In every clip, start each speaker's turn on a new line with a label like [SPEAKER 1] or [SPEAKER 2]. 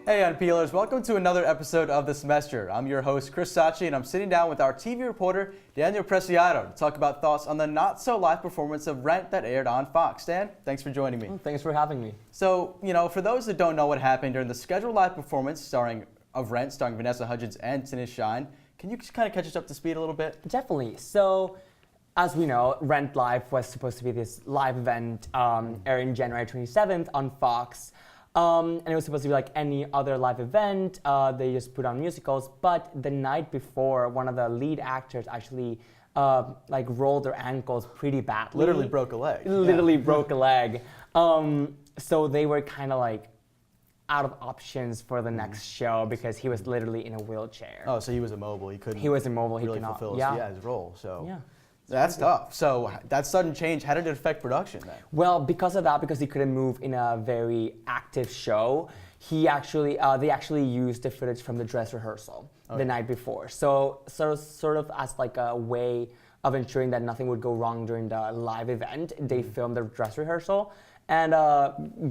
[SPEAKER 1] Hey Unpeelers, welcome to another episode of The Semester. I'm your host Chris Sachi and I'm sitting down with our TV reporter Daniel Preciado to talk about thoughts on the not-so-live performance of Rent that aired on Fox. Dan, thanks for joining me.
[SPEAKER 2] Thanks for having me.
[SPEAKER 1] So, for those that don't know what happened during the scheduled live performance of Rent starring Vanessa Hudgens and Tanisha Shine, can you just kind of catch us up to speed a little bit?
[SPEAKER 2] Definitely. So, as we know, Rent Live was supposed to be this live event airing January 27th on Fox. And it was supposed to be like any other live event. They just put on musicals. But the night before, one of the lead actors actually rolled their ankles pretty badly.
[SPEAKER 1] Literally broke a leg.
[SPEAKER 2] Literally broke a leg. So they were kind of like out of options for the next show because he was literally in a wheelchair.
[SPEAKER 1] Oh, so he was immobile.
[SPEAKER 2] He was immobile.
[SPEAKER 1] Really
[SPEAKER 2] he cannot
[SPEAKER 1] fulfill his role. So.
[SPEAKER 2] Yeah.
[SPEAKER 1] That's tough. So that sudden change, how did it affect production then?
[SPEAKER 2] Well, because of that, because he couldn't move in a very active show, they actually used the footage from the dress rehearsal the night before. So sort of as like a way of ensuring that nothing would go wrong during the live event, they filmed the dress rehearsal. And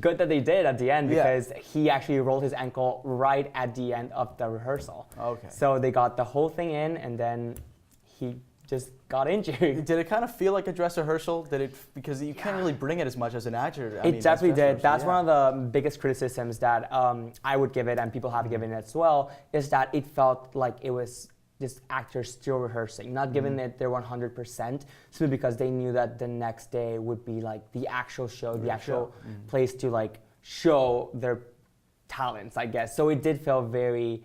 [SPEAKER 2] good that they did at the end because he actually rolled his ankle right at the end of the rehearsal. Okay. So they got the whole thing in and then he just got injured.
[SPEAKER 1] Did it kind of feel like a dress rehearsal? Because you can't really bring it as much as an actor.
[SPEAKER 2] It definitely did. That's one of the biggest criticisms that I would give it, and people have given it as well, is that it felt like it was just actors still rehearsing, not giving it their 100%, simply because they knew that the next day would be like the actual show, the actual place to like show their talents, I guess. So it did feel very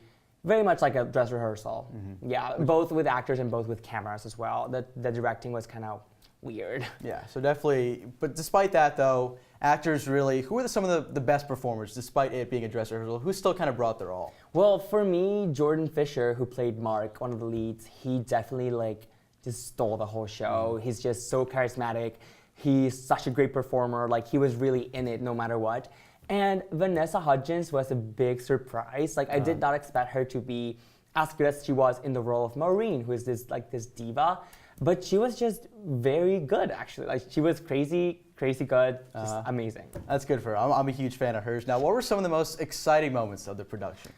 [SPEAKER 2] much like a dress rehearsal. Yeah, both with actors and both with cameras as well. The directing was kind of weird.
[SPEAKER 1] Yeah, so definitely, but despite that though, actors really, who were some of the best performers, despite it being a dress rehearsal, who still kind of brought their all?
[SPEAKER 2] Well, for me, Jordan Fisher, who played Mark, one of the leads, he definitely just stole the whole show. He's just so charismatic. He's such a great performer. He was really in it no matter what. And Vanessa Hudgens was a big surprise. I did not expect her to be as good as she was in the role of Maureen, who is this diva. But she was just very good, actually. She was crazy good, just amazing.
[SPEAKER 1] That's good for her. I'm a huge fan of hers. Now, what were some of the most exciting moments of the production?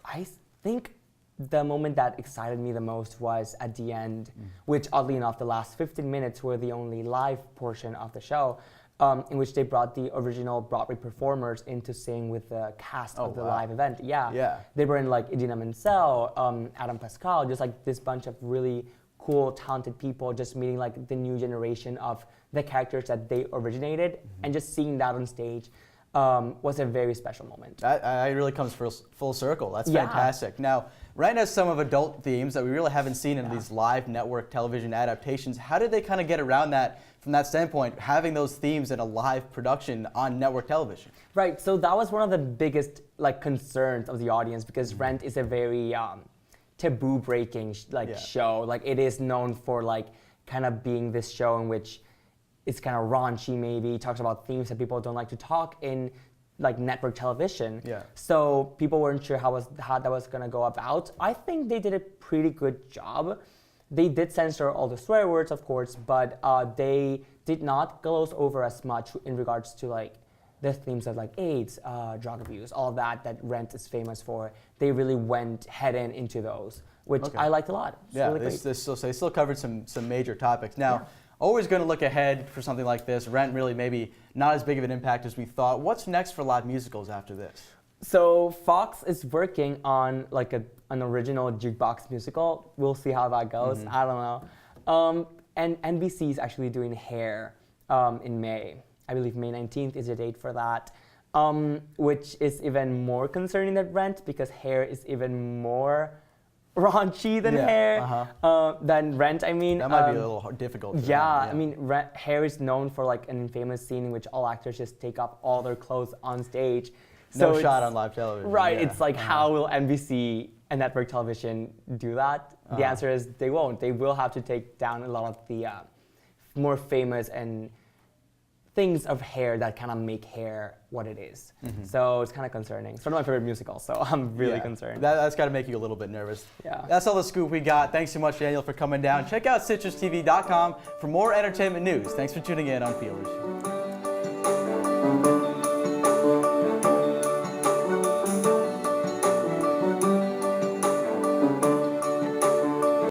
[SPEAKER 2] I think the moment that excited me the most was at the end, which oddly enough, the last 15 minutes were the only live portion of the show. In which they brought the original Broadway performers in to sing with the cast of the live event. Yeah. They were in Idina Menzel, Adam Pascal, just this bunch of really cool, talented people, just meeting the new generation of the characters that they originated, and just seeing that on stage was a very special moment.
[SPEAKER 1] That really comes full circle. That's fantastic. Now, Rent has some of adult themes that we really haven't seen in these live network television adaptations. How did they kind of get around that? From that standpoint, having those themes in a live production on network television.
[SPEAKER 2] Right, so that was one of the biggest concerns of the audience because Rent is a very taboo-breaking show. It is known for kind of being this show in which it's kind of raunchy maybe, talks about themes that people don't like to talk in network television. Yeah. So people weren't sure how that was gonna go about. I think they did a pretty good job. They did censor all the swear words, of course, but they did not gloss over as much in regards to the themes of AIDS, drug abuse, all that Rent is famous for. They really went head into those, which I liked a lot.
[SPEAKER 1] They still covered some major topics. Now, always going to look ahead for something like this. Rent really maybe not as big of an impact as we thought. What's next for live musicals after this?
[SPEAKER 2] So Fox is working on an original jukebox musical. We'll see how that goes. I don't know. And NBC is actually doing Hair in May. I believe May 19th is the date for that, which is even more concerning than Rent because Hair is even more raunchy than than Rent. I mean,
[SPEAKER 1] that might be a little difficult.
[SPEAKER 2] I mean, Hair is known for an infamous scene in which all actors just take off all their clothes on stage.
[SPEAKER 1] No shot on live television.
[SPEAKER 2] Right, it's how will NBC and network television do that? The answer is they won't. They will have to take down a lot of the more famous and things of Hair that kind of make Hair what it is. So it's kind of concerning. It's one of my favorite musicals, so I'm really concerned.
[SPEAKER 1] That's got to make you a little bit nervous.
[SPEAKER 2] Yeah.
[SPEAKER 1] That's all the scoop we got. Thanks so much, Daniel, for coming down. Check out citrustv.com for more entertainment news. Thanks for tuning in on Feelers.